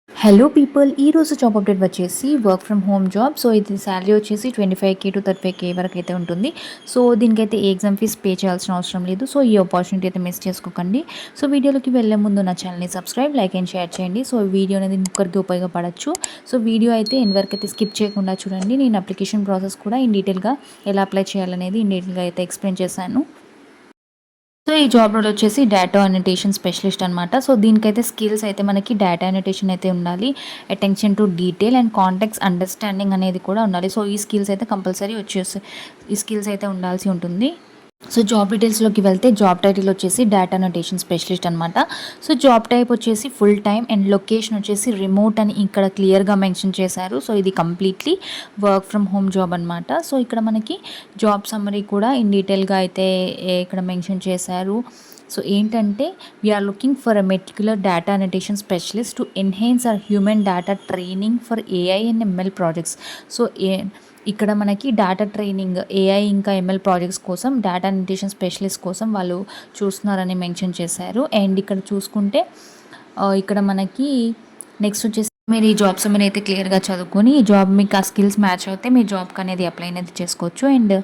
Hello people ఈ రోజు job update వచ్చేసి work from home job. So ఇది శాలరీ వచ్చేసి 25K టు 35K వరకు అయితే ఉంటుంది. సో దీనికైతే ఏ ఎగ్జామ్ ఫీస్ పే చేయాల్సిన అవసరం లేదు. సో ఈ ఆపర్చునిటీ అయితే మిస్ చేసుకోకండి. సో వీడియోలోకి వెళ్ళే ముందు నా ఛానల్ని సబ్స్క్రైబ్, లైక్ అండ్ షేర్ చేయండి. సో వీడియో అనేది ముగ్గురికి ఉపయోగపడచ్చు. సో వీడియో అయితే ఎండ్ వరకు అయితే స్కిప్ చేయకుండా చూడండి. నేను అప్లికేషన్ ప్రాసెస్ కూడా ఇన్ డీటెయిల్గా ఎలా అప్లై చేయాలనేది ఇన్ డీటెయిల్గా అయితే ఎక్స్ప్లెయిన్ చేశాను. సో ఈ జాబ్ రోల్ వచ్చేసి డేటా అనోటేషన్ స్పెషలిస్ట్ అనమాట. సో దీనికైతే స్కిల్స్ అయితే మనకి డేటా అనోటేషన్ అయితే ఉండాలి, attention to detail and context understanding అనేది కూడా ఉండాలి. సో ఈ స్కిల్స్ అయితే కంపల్సరీ ఈ స్కిల్స్ అయితే ఉండాల్సి ఉంటుంది. సో జాబ్ డీటెయిల్స్లోకి వెళ్తే జాబ్ టైటిల్ వచ్చేసి డేటా అనోటేషన్ స్పెషలిస్ట్ అనమాట. సో జాబ్ టైప్ వచ్చేసి ఫుల్ టైమ్ అండ్ లొకేషన్ వచ్చేసి రిమోట్ అని ఇక్కడ క్లియర్గా మెన్షన్ చేశారు. సో ఇది completely work from home job అనమాట. సో ఇక్కడ మనకి జాబ్ సమ్మరీ కూడా ఇన్ డీటెయిల్గా అయితే ఇక్కడ మెన్షన్ చేశారు. సో ఏంటంటే we're looking for a meticulous data annotation specialist to enhance our human data training for AI and ML projects. So ఇక్కడ మనకి డేటా ట్రైనింగ్ ఏఐ ఇంకా ఎంఎల్ ప్రాజెక్ట్స్ కోసం డేటా అనోటేషన్ స్పెషలిస్ట్ కోసం వాళ్ళు చూస్తున్నారని మెన్షన్ చేశారు. అండ్ ఇక్కడ చూసుకుంటే ఇక్కడ మనకి నెక్స్ట్ వచ్చేసి మీరు ఈ జాబ్స్ మీరు అయితే క్లియర్గా చదువుకొని ఈ జాబ్ మీకు ఆ స్కిల్స్ మ్యాచ్ అయితే మీ జాబ్కి అనేది అప్లై అనేది చేసుకోవచ్చు. అండ్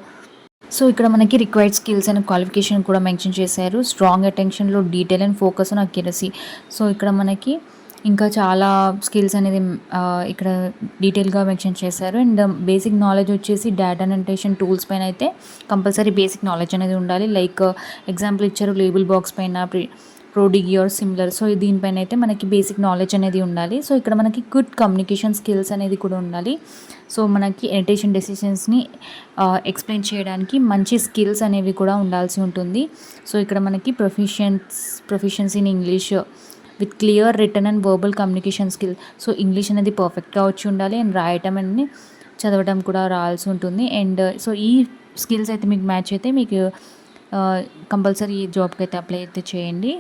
సో ఇక్కడ మనకి రిక్వైర్డ్ స్కిల్స్ అండ్ క్వాలిఫికేషన్ కూడా మెన్షన్ చేశారు. స్ట్రాంగ్ అటెన్షన్లో detail and focus on accuracy. So ఇక్కడ మనకి ఇంకా చాలా స్కిల్స్ అనేది ఇక్కడ డీటెయిల్గా మెన్షన్ చేశారు. అండ్ బేసిక్ నాలెడ్జ్ వచ్చేసి డేటా అనోటేషన్ టూల్స్ పైన అయితే కంపల్సరీ బేసిక్ నాలెడ్జ్ అనేది ఉండాలి. లైక్ ఎగ్జాంపుల్ ఇచ్చారు లేబుల్ బాక్స్ పైన, ప్రోడిగి ఆర్ సిమిలర్. సో దీనిపైన అయితే మనకి బేసిక్ నాలెడ్జ్ అనేది ఉండాలి. సో ఇక్కడ మనకి గుడ్ కమ్యూనికేషన్ స్కిల్స్ అనేది కూడా ఉండాలి. సో మనకి ఎడిటేషన్ డెసిషన్స్ని ఎక్స్ప్లెయిన్ చేయడానికి మంచి స్కిల్స్ అనేవి కూడా ఉండాల్సి ఉంటుంది. సో ఇక్కడ మనకి proficiency in English with clear return and verbal communication skill. So English అనేది పర్ఫెక్ట్గా వచ్చి ఉండాలి అండ్ రాయటం అని చదవడం కూడా రావాల్సి ఉంటుంది. అండ్ సో ఈ స్కిల్స్ అయితే మీకు మ్యాచ్ అయితే మీకు కంపల్సరీ ఈ జాబ్కి అయితే అప్లై అయితే చేయండి.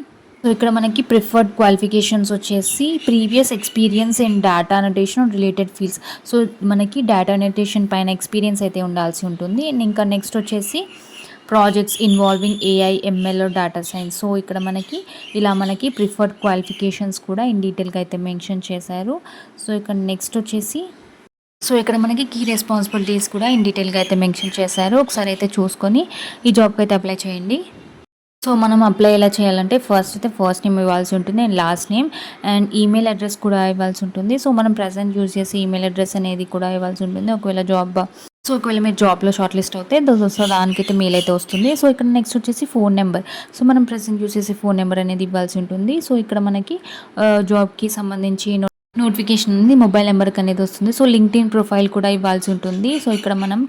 సో ఇక్కడ మనకి ప్రిఫర్డ్ క్వాలిఫికేషన్స్ వచ్చేసి previous experience in data annotation related fields. So మనకి డేటా అనోటేషన్ పైన ఎక్స్పీరియన్స్ అయితే ఉండాల్సి ఉంటుంది. అండ్ ఇంకా నెక్స్ట్ వచ్చేసి projects involving AI, ML, data science. So ఇక్కడ మనకి ప్రిఫర్డ్ క్వాలిఫికేషన్స్ కూడా ఇన్ డీటెయిల్గా అయితే మెన్షన్ చేశారు. సో ఇక్కడ నెక్స్ట్ వచ్చేసి ఇక్కడ మనకి కీ రెస్పాన్సిబిలిటీస్ కూడా ఇన్ డీటెయిల్గా అయితే మెన్షన్ చేశారు. ఒకసారి అయితే చూసుకొని ఈ జాబ్కి అయితే అప్లై చేయండి. సో మనం అప్లై ఎలా చేయాలంటే ఫస్ట్ నేమ్ ఇవ్వాల్సి ఉంటుంది and last name and email address కూడా ఇవ్వాల్సి ఉంటుంది. సో మనం ప్రజెంట్ యూజ్ చేసే ఈమెయిల్ అడ్రస్ అనేది కూడా ఇవ్వాల్సి ఉంటుంది. ఒకవేళ మీరు జాబ్లో షార్ట్ లిస్ట్ అవుతే సో దానికైతే మెయిల్ అయితే వస్తుంది. సో ఇక్కడ నెక్స్ట్ వచ్చేసి ఫోన్ నెంబర్. సో మనం ప్రజెంట్ యూజ్ చేసే ఫోన్ నెంబర్ అనేది ఇవ్వాల్సి ఉంటుంది. సో ఇక్కడ మనకి జాబ్కి సంబంధించి నోటిఫికేషన్ ఉంది, మొబైల్ నెంబర్కి అనేది వస్తుంది. సో లింక్డ్ఇన్ ప్రొఫైల్ కూడా ఇవ్వాల్సి ఉంటుంది. సో ఇక్కడ మనం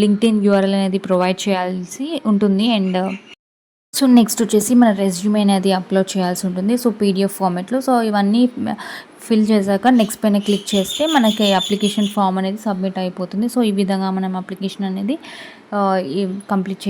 లింక్డ్ఇన్ యూఆర్ఎల్ అనేది ప్రొవైడ్ చేయాల్సి ఉంటుంది. అండ్ సో నెక్స్ట్ వచ్చేసి మన రెజ్యూమే అనేది అప్లోడ్ చేయాల్సి ఉంటుంది. సో పీడిఎఫ్ ఫార్మాట్లో. సో ఇవన్నీ ఫిల్ చేశాక నెక్స్ట్ పైన క్లిక్ చేస్తే మనకి అప్లికేషన్ ఫామ్ అనేది సబ్మిట్ అయిపోతుంది. సో ఈ విధంగా మనం అప్లికేషన్ అనేది కంప్లీట్